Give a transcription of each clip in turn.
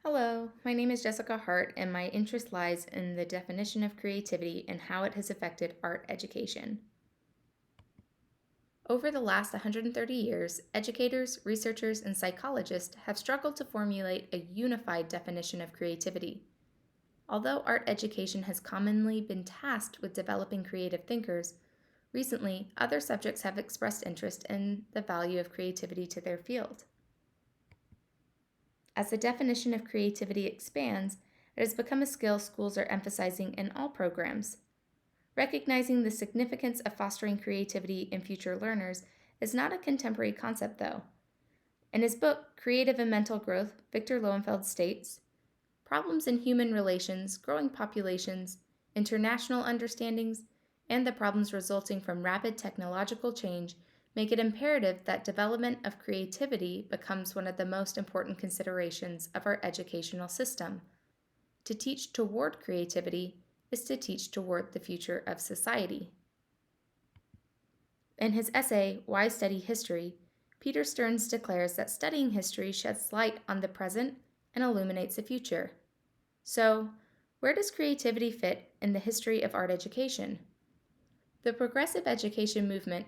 Hello, my name is Jessica Hart, and my interest lies in the definition of creativity and how it has affected art education. Over the last 130 years, educators, researchers, and psychologists have struggled to formulate a unified definition of creativity. Although art education has commonly been tasked with developing creative thinkers, recently other subjects have expressed interest in the value of creativity to their field. As the definition of creativity expands, it has become a skill schools are emphasizing in all programs. Recognizing the significance of fostering creativity in future learners is not a contemporary concept, though. In his book, Creative and Mental Growth, Victor Lowenfeld states problems in human relations, growing populations, international understandings, and the problems resulting from rapid technological change make it imperative that development of creativity becomes one of the most important considerations of our educational system. To teach toward creativity is to teach toward the future of society. In his essay, Why Study History, Peter Stearns declares that studying history sheds light on the present and illuminates the future. So, where does creativity fit in the history of art education? The progressive education movement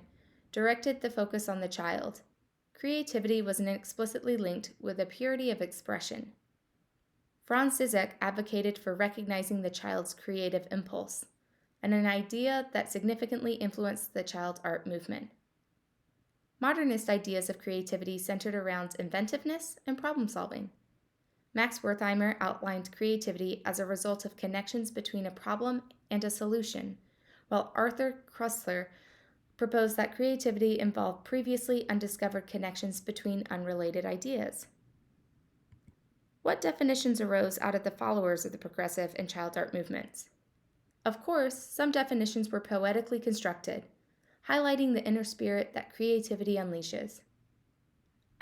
directed the focus on the child. Creativity was inexplicitly linked with a purity of expression. Franz Zizek advocated for recognizing the child's creative impulse, and an idea that significantly influenced the child art movement. Modernist ideas of creativity centered around inventiveness and problem solving. Max Wertheimer outlined creativity as a result of connections between a problem and a solution, while Arthur Koestler proposed that creativity involved previously undiscovered connections between unrelated ideas. What definitions arose out of the followers of the progressive and child art movements? Of course, some definitions were poetically constructed, highlighting the inner spirit that creativity unleashes.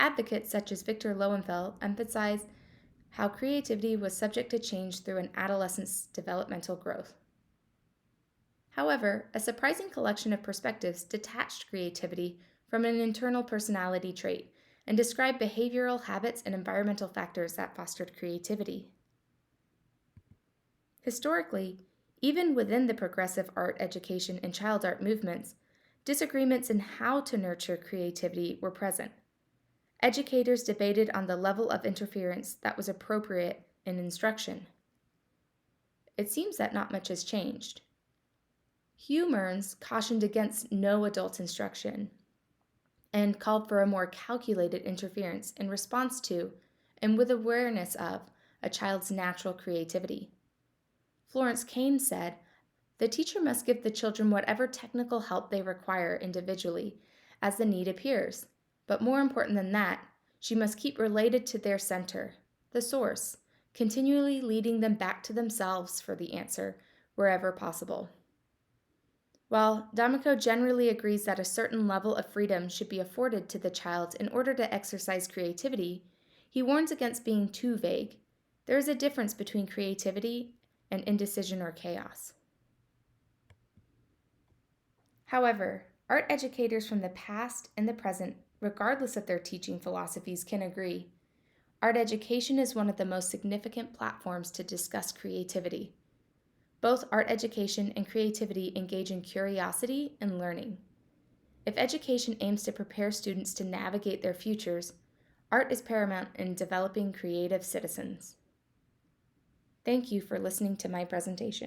Advocates such as Victor Lowenfeld emphasized how creativity was subject to change through an adolescent's developmental growth. However, a surprising collection of perspectives detached creativity from an internal personality trait and described behavioral habits and environmental factors that fostered creativity. Historically, even within the progressive art education and child art movements, disagreements in how to nurture creativity were present. Educators debated on the level of interference that was appropriate in instruction. It seems that not much has changed. Hugh Mearns cautioned against no adult instruction and called for a more calculated interference in response to and with awareness of a child's natural creativity. Florence Kane said, "The teacher must give the children whatever technical help they require individually as the need appears, but more important than that, she must keep related to their center, the source, continually leading them back to themselves for the answer wherever possible." While D'Amico generally agrees that a certain level of freedom should be afforded to the child in order to exercise creativity, he warns against being too vague. There is a difference between creativity and indecision or chaos. However, art educators from the past and the present, regardless of their teaching philosophies, can agree. Art education is one of the most significant platforms to discuss creativity. Both art education and creativity engage in curiosity and learning. If education aims to prepare students to navigate their futures, art is paramount in developing creative citizens. Thank you for listening to my presentation.